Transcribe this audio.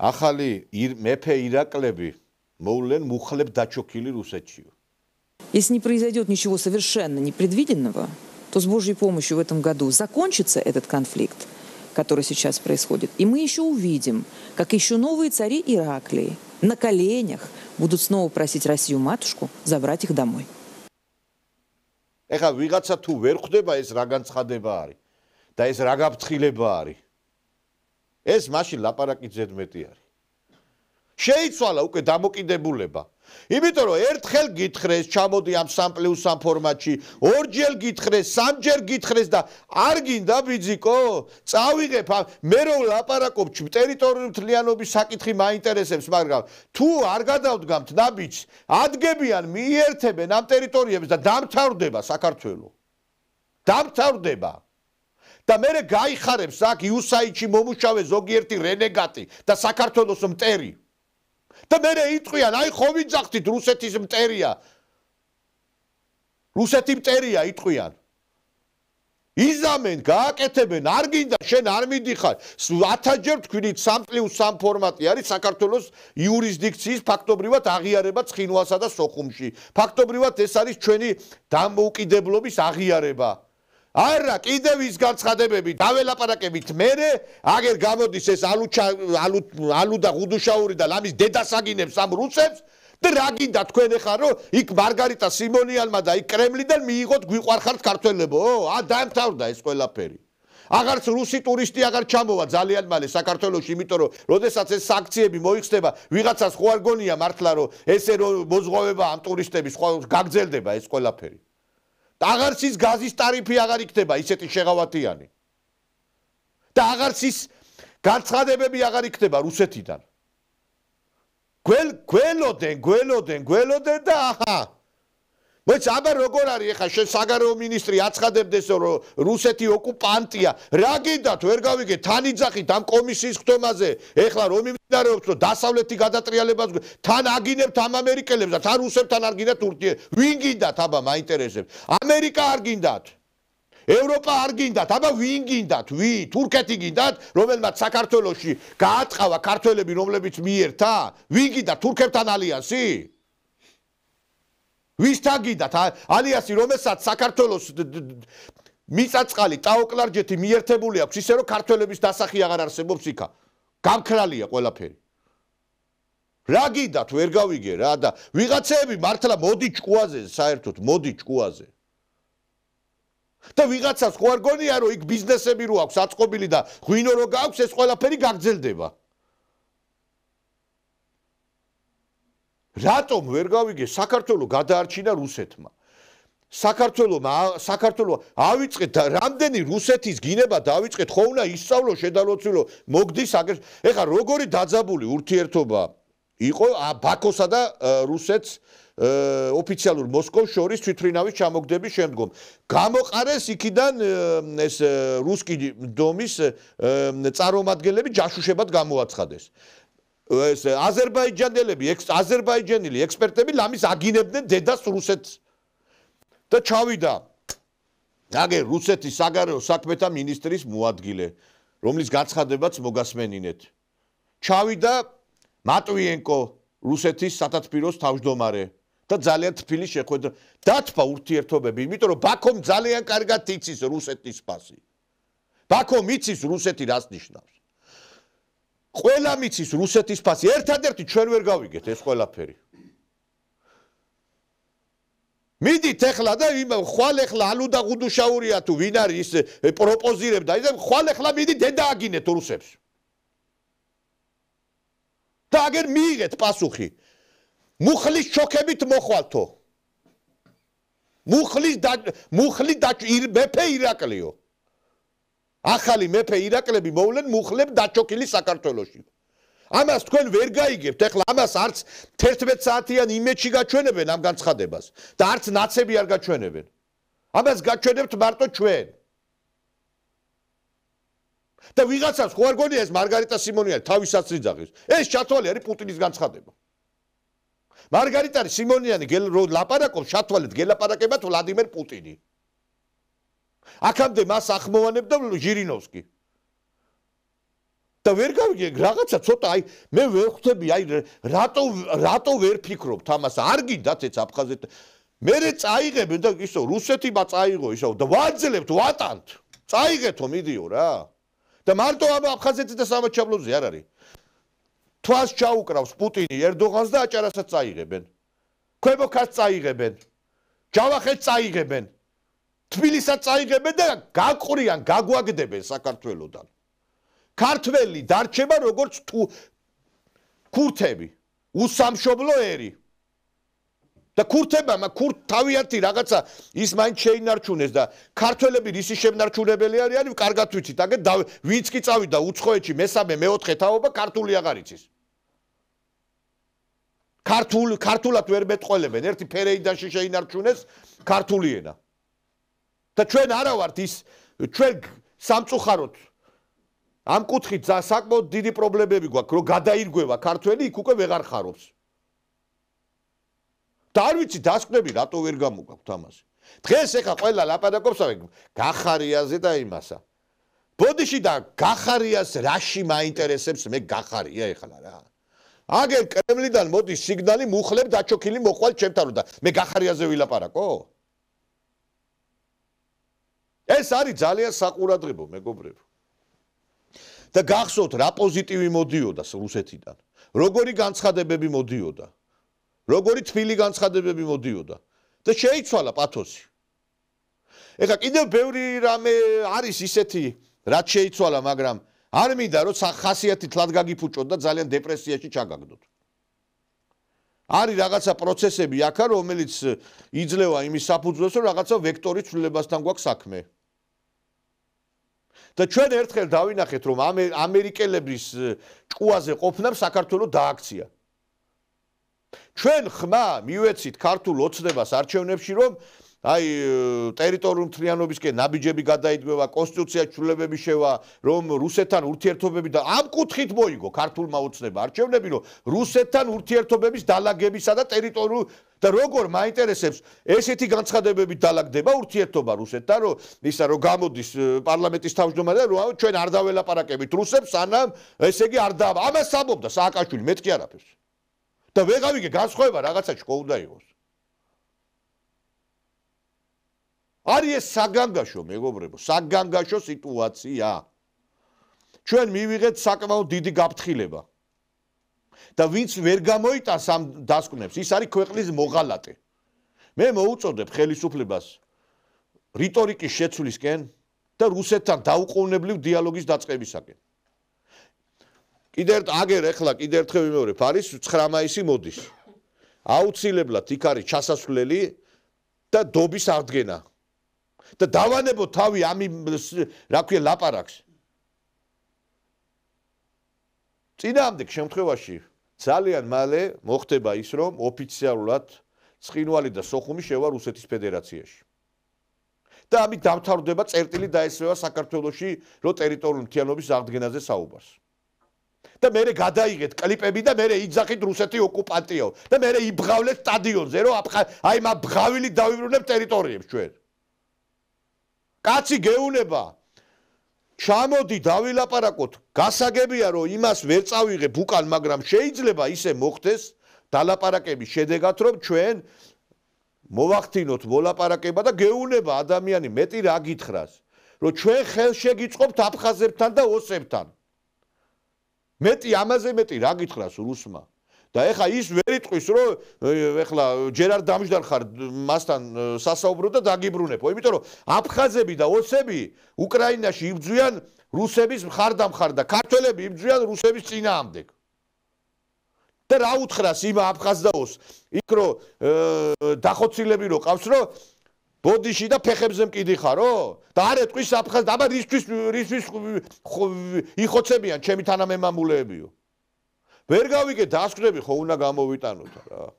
ახალი მეფე ირაკლები მოვლენ მუხლებ დაჩოქილი რუსეთშიო. Если не произойдет ничего совершенно непредвиденного, то с Божьей помощью в этом году закончится этот конфликт, который сейчас происходит. И мы еще увидим, как еще новые цари Ираклии на коленях будут снова просить Россию-матушку забрать их домой. ეხა ვიღაცა თუ ვერ ხვდება ეს რა განცხადება არის და ეს რა გაფრთხილება არის. ეს მაშინ ლაპარაკი ზედმეტი არის. შეიცვალა უკვე დამოკიდებულება. იმიტომ რომ ერთხელ გითხრეს ჩამოდი ამ 3+3 ფორმატში, ორჯერ გითხრეს, სამჯერ გითხრეს და არ გინდა ბიძიკო, წავიღებ, მე რომ ლაპარაკობ ტერიტორიული მთლიანობის საკითხი მაინტერესებს, მაგრამ თუ არ გადავდგამთ ნაბიჯს, ადგებიან მიერთებენ ამ ტერიტორიებს და დამთავრდება საქართველო. დამთავრდება. და მე გაიხარებს აქ იუსაიჩი მომუშავე ზოგიერთი რენეგატი და საქართველოს მტერი. და მე იტყვიან, აი ხო ვიძახთით რუსეთის მტერია. რუსეთი მტერია იტყვიან. იზამენ, გააკეთებენ, არ გინდა შენ არ მიდიხარ. 1000-ჯერ თქვით 3+3 ფორმატი არის საქართველოს იურისდიქციის ფაქტობრივად აღიარება ცხინვალსა და სოხუმში. ფაქტობრივად ეს არის ჩვენი დამოუკიდებლობის აღიარება. არა, კიდევ ის განცხადებები დაველაპარაკებით მერე, აგერ გამოდის ეს ალუ და ღუდუშაური და ლამის დედასაგინებს ამ რუსებს და რა გინდა თქვენ ეხლა რომ იქ მარგარიტა სიმონიანმა და იქ კრემლიდან მიიღოთ გვიყვარხართ ქართველებო? დაემთავრდა ეს ყველაფერი. აღარც რუსი ტურისტი აღარ ჩამოვა ძალიან მალე საქართველოში, იმიტომ რომ როდესაც ეს სანქციები მოიხსნება, ვიღაცას ხო არ გონია მართლა რომ ესე რომ მოზღვავება ამ ტურისტების გაგრძელდება ეს ყველაფერი. აღარც ის გაზის ტარიფი აღარ იქნება ისეთი შეღავათიანი. და აღარც ის განცხადებები აღარ იქნება რუსეთიდან. გველოდენ და აჰა. მოიცა აბა როგორ არის ეხა შენ საგარეო მინისტრი აცხადებდეს რომ რუსეთი ოკუპანტია. რა გინდათ ვერ გავიგე თან იძახით ამ კომისიის ხდომაზე. ეხლა რომ მიმდინარეობს რომ დასავლეთი გადატრიალებას თან აგინებთ ამ ამერიკელებს და თან რუსებთან არ გინდათ ურთიერთობა. ვინ გინდათ აბა მაინტერესებს. ამერიკა არ გინდათ. ევროპა არ გინდათ. აბა ვინ გინდათ? ვინ? თურქეთი გინდათ, რომელმაც საქართველოში გააწყავა ქართველები, რომლებიც მიერთა? ვინ გინდათ თურქებთან ალიანსი? ვისთან გინდათ ალიანსი, რომელსაც საქართველოს მიწაწყალი ტაოკლარჯეთი მიერთებული აქვს, ისე რომ ქართველების დასახი აღარ არსებობს იქა. გამქრალია ყველაფერი. რა გინდათ ვერ გავიგე რა და ვიღაცები მართლა მოდი ჭკუაზე საერთოდ მოდი ჭკუაზე. და ვიღაცას ხო არ გონია რომ იქ ბიზნესები რო აქვს აწყობილი და ღვინო რო გაქვს ეს ყველაფერი გაგრძელდება. რატომ ვერ გავიგე საქართველო გადაარჩინა რუსეთმა. საქართველო ავიწყეთ რამდენი რუსეთის გინება დავიწყეთ ხო უნდა ისწავლო შედაროცილო მოგდის აგერ ეხა როგორი დაძაბული ურთიერთობა იყო ბაქოსა და რუსეთს ოფიციალურ მოსკოვს შორის თვითმფრინავის ჩამოგდების შემდგომ გამოყარეს იქიდან ეს რუსკი დომის წარმომადგენლები ჯაშუშებად გამოაცხადეს. ეს აზერბაიჯანელი ექსპერტები ლამის აგინებდნენ დედას რუსეთს და ჩავიდა აგერ რუსეთის საგარეო საქმეთა მინისტრის მოადგილე რომლის განცხადებაც მოგასმენინეთ ჩავიდა მატვიენკო რუსეთის სათათბიროს თავმჯდომარე და ძალიან თბილი შეხვედრა დათფა ურთიერთობები იმიტომ რომ ბაქომ ძალიან კარგად იცის რუსეთის ფასი ბაქომ იცის რუსეთი რას ნიშნავს ყველა მიცის რუსეთის ფასი ერთადერთი ჩვენ ვერ გავიგეთ ეს ყველაფერი მიდით ეხლა და ხვალ ეხლა ალუ და ღუდუშაურია თუ ვინ არის ის პროპოზირებდა ის ხვალ ეხლა მიდი დედა აგინეთ რუსებს და აგერ მიიღეთ პასუხი მუხლის ჩოქებით მოხვალთო მუხლის მეფე ირაკლიო ახალი მეფე ირაკლები მოვლენ მუხლებ დაჩოქილი საქართველოში ამას თქვენ ვერ გაიგებთ ეხლა ამას არც 11 საათიან იმედში გაჩვენებენ ამ განცხადებას და არც ნაცები არ გაჩვენებენ ამას გაჩვენებთ მარტო ჩვენ და ვიღაცას ხო არ გონია ეს მარგარიტა სიმონიანი თავისაც იძახის ეს ჩათვალე არის პუტინის განცხადება მარგარიტა სიმონიანი ლაპარაკობს ჩათვალეთ გელაპარაკება ვლადიმერ პუტინი აქამდე მას ახმოვანებდა ჟირინოვსკი და ვერ გავიგე რაღაცა ცოტა აი მე ვერ ხვდები აი რატო ვერ ფიქრობთ ამას არ გინდათ ეც აფხაზეთ მერე წაიღებენ და ისო რუსეთმა წაიღო ისო და ვაძლებთ ვატანთ წაიღეთო მიდიო რა და მარტო აფხაზეთის და სამაჩაბლოზე არ არის თვალს ჩაუკრავს პუტინი ერდოღანს და აჭარასაც წაიღებენ ქვემოქას წაიღებენ ჯავახეთს წაიღებენ თბილისსაც წაიღებენ და გაყრიან გაგვაგდებენ საქართველოსთან ქართველი დარჩება როგორც ქურთები უსამშობლო ერი და ქურთებმა თავიანთი რაღაცა ის მაინც შეინარჩუნეს და ქართველები რისი შემნარჩუნებელი არიან კარგად ვიცით აგერ ვინც კი წავიდა უცხოეთში მესამე მეოთხე თაობა ქართული აღარ იცის ქართულად ვერ მეტყოლებენ ერთი ფერეიდანში შეინარჩუნეს ქართული ენა და ჩვენ არა ვართ ის ჩვენ სამწუხაროდ ამ კუთხით საკმაოდ დიდი პრობლემები გვაქვს რომ გადაირგვევა ქართველი იქ უკვე ვეღარ ხარობს და არ ვიცი დასკვნები რატო ვერ გამოგაქვთ ამაზე დღეს ეხა ყველა ლაპარაკობს გახარიაზე და იმასა ბოდიში და გახარიას რაში მაინტერესებს მე გახარია ეხლა რა აგერ კრემლიდან მოდის სიგნალი მუხლებ დაჩოქილი მოყვალ ჩემთან და მე გახარიაზე ვილაპარაკო ეს არის ძალიან საყურადღებო მეგობრებო და გახსოვთ რა პოზიტივი მოდიოდა რუსეთიდან როგორი განცხადებები მოდიოდა როგორი თბილი განცხადებები მოდიოდა და შეიცვალა პათოსი ეხლა კიდევ ბევრი რამე არის ისეთი რაც შეიცვალა მაგრამ არ მინდა რომ ხასიათი თლად გაგიფუჭოთ და ძალიან დეპრესიაში ჩაგაგდოთ არის რაღაცა პროცესები აქა რომელიც იძლევა იმის საფუძველს რომ რაღაცა ვექტორი ცვლილებასთან გვაქვს საქმე და ჩვენ ერთხელ დავინახეთ რომ ამერიკელების ჭკუაზე ყოფნამ საქართველოს დააქცია ჩვენ ხმა მივეცით ქართულ ოცნებას არჩევნებში რომ აი ტერიტორიული მთლიანობისკენ ნაბიჯები გადაიდგება კონსტიტუციაში ცვლილებები შევა რომ რუსეთთან ურთიერთობები და ამ კუთხით მოიგო ქართულმა ოცნება არჩევნები რომ რუსეთთან ურთიერთობების დალაგებისა და ტერიტორიულ და როგორ მაინტერესებს ესეთი განცხადებებით დალაგდება ურთიერთობა რუსეთთან რომ ისა რომ გამოდის პარლამენტის თავმჯდომარე და რომ ჩვენ არ დაველაპარაკებით რუსებს სანამ ესე იგი არ და ამას ამბობდა სააკაშვილი მეთქი არაფერს და ვეღავიგე განსხვავება რაღაცა ჩქო უნდა იყოს არის ეს საგანგაშო მეგობრებო საგანგაშო სიტუაცია ჩვენ მივიღეთ საკმაოდ დიდი გაფრთხილება და ვინც ვერ გამოიტანს ამ დასკვნებს ის არის ქვეყნის მოღალატე მე მოუწოდებ ხელისუფლებას რიტორიკის შეცვლისკენ და რუსეთთან დაუყოვნებლივ დიალოგის დაწყებისაკენ კიდევ აგერ ეხლა კიდევ ერთხელ ვიმეორებ არის 9 მაისი მოდის აუცილებლად იქ არის ჩასასვლელი და დობის აღდგენა და დავანებო თავი ამ რა ქვია ლაპარაკს წინააღმდეგ შემთხვევაში ძალიან მალე მოხდება ის რომ ოფიციალურად ცხინვალი და სოხუმი შევა რუსეთის ფედერაციაში და ამით დამთავრდება წერტილი დაესწრება საქართველოში რომ ტერიტორიული მთლიანობის აღდგენაზე საუბარს და მერე გადაიღეთ კლიპები და მერე იძახით რუსეთი ოკუპანტიაო და მერე იბღავლეთ სტადიონზე რომ აი მაგ ბღავილით დავიბრუნებ ტერიტორიებს ჩვენ კაცი გეუნება ჩამოდი დავილაპარაკოთ გასაგებია რომ იმას ვერ წავიღებ უკან მაგრამ შეიძლება ისე მოხდეს დალაპარაკების შედეგად რომ ჩვენ მოვახდინოთ მოლაპარაკება და გეუნება ადამიანი მეტი რა გითხრას რომ ჩვენ ხელშეგიწყობთ აფხაზებთან და ოსებთან მეტი ამაზე მეტი რა გითხრას რუსმა და ეხა ის ვერ იტყვის რომ ეხლა ჯერ არ დამჯდარ ხარ მასთან სასაუბრო და დაგიბრუნებო იმიტომ რომ აფხაზები და ოსები უკრაინაში იბრძვიან რუსების მხარდამხარ და ქართველები იბრძვიან რუსების წინააღმდეგ და რა უთხრას იმ აფხაზ და ოს იქ რომ დახოცილები რო ყავს რომ ბოდიში და ფეხებზე მკიდიხარო და არ ეტყვის აფხაზ და აბა რისთვის იხოცებიან ჩემი თანამემამულეებიო ვერ გავიგე დასკვნები ხო უნდა გამოვიტანოთ რა